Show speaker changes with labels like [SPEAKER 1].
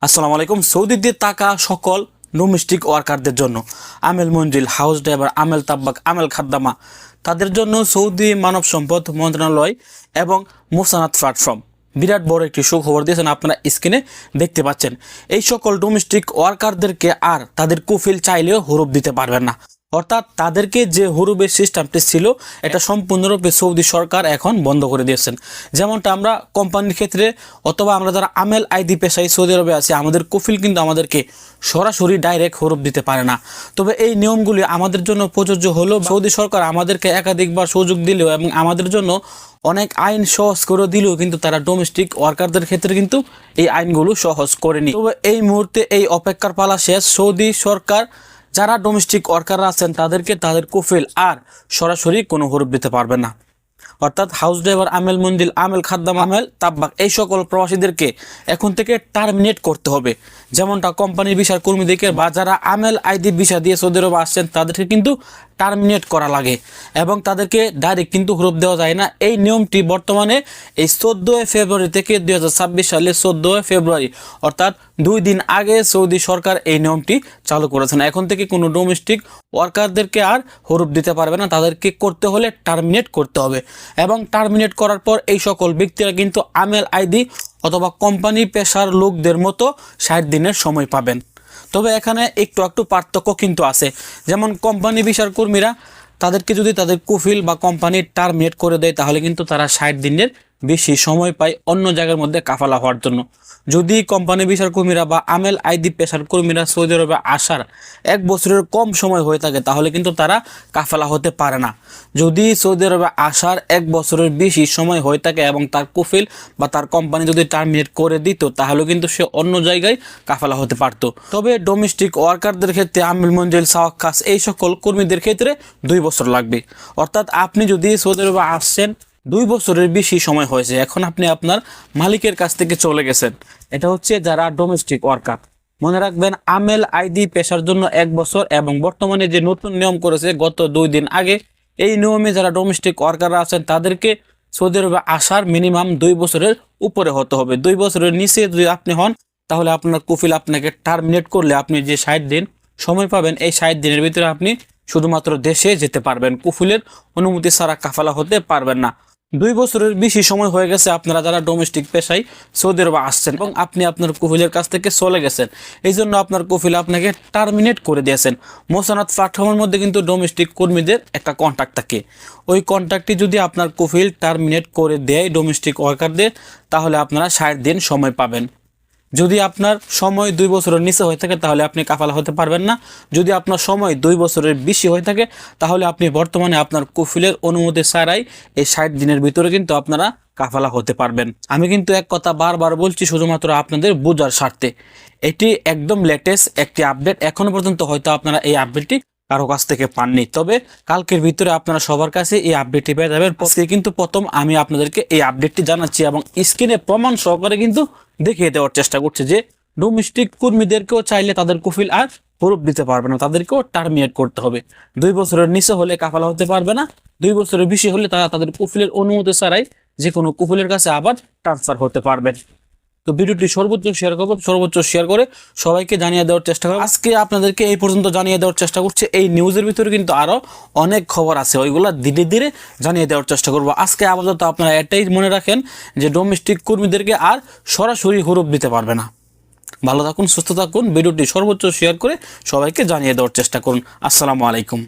[SPEAKER 1] আসসালামু আলাইকুম। সৌদিতে থাকা সকল ডোমেস্টিক ওয়ার্কারদের জন্য আমেল মঞ্জিল, হাউস ড্রাইভার, আমেল তাব্বাক, আমেল খাদ্দামা তাদের জন্য সৌদি মানব সম্পদ মন্ত্রণালয় এবং মুসানাত প্ল্যাটফর্ম বিরাট বড় একটি সুখবর দিয়েছেন। আপনারা স্ক্রিনে দেখতে পাচ্ছেন। এই সকল ডোমেস্টিক ওয়ার্কারদেরকে আর তাদের কুফিল চাইলেও হরুপ দিতে পারবেন না। অর্থাৎ তাদেরকে যে হরুপের সিস্টেমটি ছিল এটা সম্পূর্ণরূপে সৌদি সরকার এখন বন্ধ করে দিয়েছেন। যেমনটা আমরা কোম্পানির ক্ষেত্রে অথবা আমরা যারা আমেল আইডি পেশায় সৌদি আরবে আছি, আমাদের কুফিল কিন্তু আমাদেরকে সরাসরি ডাইরেক্ট হরুপ দিতে পারে না। তবে এই নিয়মগুলি আমাদের জন্য প্রযোজ্য হলো সৌদি সরকার আমাদেরকে একাধিকবার সুযোগ দিলেও এবং আমাদের জন্য অনেক আইন সহজ করে দিলেও কিন্তু তারা ডোমেস্টিক ওয়ার্কারদের ক্ষেত্রে কিন্তু এই আইনগুলো সহজ করেনি। তবে এই মুহূর্তে এই অপেক্ষার পালা শেষ। সৌদি সরকার যারা ডোমেস্টিক ওয়ার্কাররা আছেন তাদেরকে তাদের কুফিল আর সরাসরি কোনো হরুপ দিতে পারবে না। অর্থাৎ হাউস ড্রাইভার, আমেল মঞ্জিল, আমেল খাদ্দাম, আমেল তাব্বাক এই সকল প্রবাসীদেরকে এখন থেকে টার্মিনেট করতে হবে। যেমনটা কোম্পানির ভিসার কর্মীদেরকে বা যারা আমেল আইডি ভিসা দিয়ে সৌদি আরবে আসছেন তাদেরকে কিন্তু টার্মিনেট করা লাগে এবং তাদেরকে ডাইরেক্ট কিন্তু হরুপ দেওয়া যায় না। এই নিয়মটি বর্তমানে এই 14 ফেব্রুয়ারি থেকে 2026 সালের 14 ফেব্রুয়ারি অর্থাৎ 2 দিন আগে সৌদি সরকার এই নিয়মটি চালু করেছেন। এখন থেকে কোনো ডোমেস্টিক ওয়ার্কারদেরকে আর হরুপ দিতে পারবে না, তাদেরকে করতে হলে টার্মিনেট করতে হবে। এবং টার্মিনেট করার পর এই সকল ব্যক্তিরা কিন্তু আমেল আইডি অথবা কোম্পানি পেশার লোকদের মতো 60 দিনের সময় পাবেন। তবে এখানে একটু পার্থক্য কিন্তু আছে। যেমন কোম্পানি ভিসার কর্মীরা তাদেরকে যদি তাদের কুফিল বা কোম্পানি টার্মিনেট করে দেয় তাহলে কিন্তু তারা 60 দিনের বেশি সময় পায় অন্য জায়গার মধ্যে কাফালা হওয়ার জন্য। যদি কোম্পানি ভিসার কর্মীরা বা আমেল আইডি পেশার কর্মীরা সৌদি আরবে আসার 1 বছরের কম সময় হয়ে থাকে তাহলে কিন্তু তারা কাফালা হতে পারে না। যদি সৌদি আরবে আসার 1 বছরের বেশি সময় হয়ে থাকে এবং তার কুফিল বা তার কোম্পানি যদি টার্মিনেট করে দিত তাহলে কিন্তু সে অন্য জায়গায় কাফালা হতে পারত। তবে ডোমেস্টিক ওয়ার্কারদের ক্ষেত্রে আমেল মঞ্জিল, সাওয়াক্কাস এই সকল কর্মীদের ক্ষেত্রে 2 বছর লাগবে। অর্থাৎ আপনি যদি সৌদি আরবে আসছেন 2 বছরের বেশি সময় হয়েছে, এখন আপনি আপনার মালিকের কাছ থেকে চলে গেছেন। এটা হচ্ছে যারা ডোমেস্টিক ওয়ার্কার। মনে রাখবেন আমেল আইডি পেশার জন্য 1 বছর এবং বর্তমানে যে নতুন নিয়ম করেছে গত 2 দিন আগে, এই নিয়মে যারা ডোমেস্টিক ওয়ার্কাররা আছেন তাদেরকে সৌদি আরবে আসার মিনিমাম 2 বছরের উপরে হতে হবে। 2 বছরের নিচে যদি আপনি হন তাহলে আপনার কুফিল আপনাকে টার্মিনেট করলে আপনি যে 60 দিন সময় পাবেন এই 60 দিনের ভিতরে আপনি শুধুমাত্র দেশে যেতে পারবেন, কুফিলের অনুমতি ছাড়া কাফালা হতে পারবেন না। 2 বছরের বেশি সময় হয়ে গেছে আপনারা যারা ডোমেস্টিক পেশায় সৌদি আরবে আসছেন এবং আপনি আপনার কুফিলের কাছ থেকে চলে গেছেন, এই জন্য আপনার কুফিল আপনাকে টার্মিনেট করে দিয়েছেন। মোসানাত প্ল্যাটফর্মের মধ্যে কিন্তু ডোমেস্টিক কর্মীদের একটা কন্ট্যাক্ট থাকে। ওই কন্ট্যাক্টটি যদি আপনার কুফিল টার্মিনেট করে দেয় ডোমেস্টিক ওয়ার্কারদের তাহলে আপনারা 60 দিন সময় পাবেন। যদি আপনার সময় 2 বছরের নিচে হয়ে থাকে তাহলে আপনি কাফালা হতে পারবেন না। যদি আপনার সময় 2 বছরের বেশি হয়ে থাকে তাহলে আপনি বর্তমানে আপনার কুফিলের অনুমতি ছাড়াই এই 60 দিনের ভিতরে কিন্তু আপনারা কাফালা হতে পারবেন। আমি কিন্তু এক কথা বারবার বলছি শুধুমাত্র আপনাদের বোঝার স্বার্থে। এটি একদম লেটেস্ট একটি আপডেট। এখনো পর্যন্ত হয়তো আপনারা এই আপডেটটি কারো কাছ থেকে পাননি, তবে কালকের ভিতরে আপনারা সবার কাছে এই আপডেটটি পেয়ে যাবেন। আজকে কিন্তু প্রথম আমি আপনাদেরকে এই আপডেটটি জানাচ্ছি এবং স্ক্রিনে প্রমাণ সহকারে কিন্তু দেখিয়ে দেওয়ার চেষ্টা করছে যে ডোমেস্টিক কর্মীদেরকেও চাইলে তাদের কুফিল আর হরুপ দিতে পারবে না, তাদেরকেও টার্মিনেট করতে হবে। 2 বছরের নিচে হলে কাফালা হতে পারবে না, 2 বছরের বেশি হলে তারা তাদের কুফিলের অনুমতি ছাড়াই যে কোনো কুফিলের কাছে আবার ট্রান্সফার হতে পারবেন। তো ভিডিওটি সর্বোচ্চ শেয়ার করে সবাইকে জানিয়ে দেওয়ার চেষ্টা করব। আজকে আপনাদেরকে এই পর্যন্ত জানিয়ে দেওয়ার চেষ্টা করছি। এই নিউজের ভিতরে কিন্তু আরো অনেক খবর আছে, ওইগুলো ধীরে ধীরে জানিয়ে দেওয়ার চেষ্টা করব। আজকে আপাতত আপনারা এটাই মনে রাখেন যে ডোমেস্টিক কর্মীদেরকে আর সরাসরি হরুপ দিতে পারবে না। ভালো থাকুন, সুস্থ থাকুন। ভিডিওটি সর্বোচ্চ শেয়ার করে সবাইকে জানিয়ে দেওয়ার চেষ্টা করুন। আসসালামু আলাইকুম।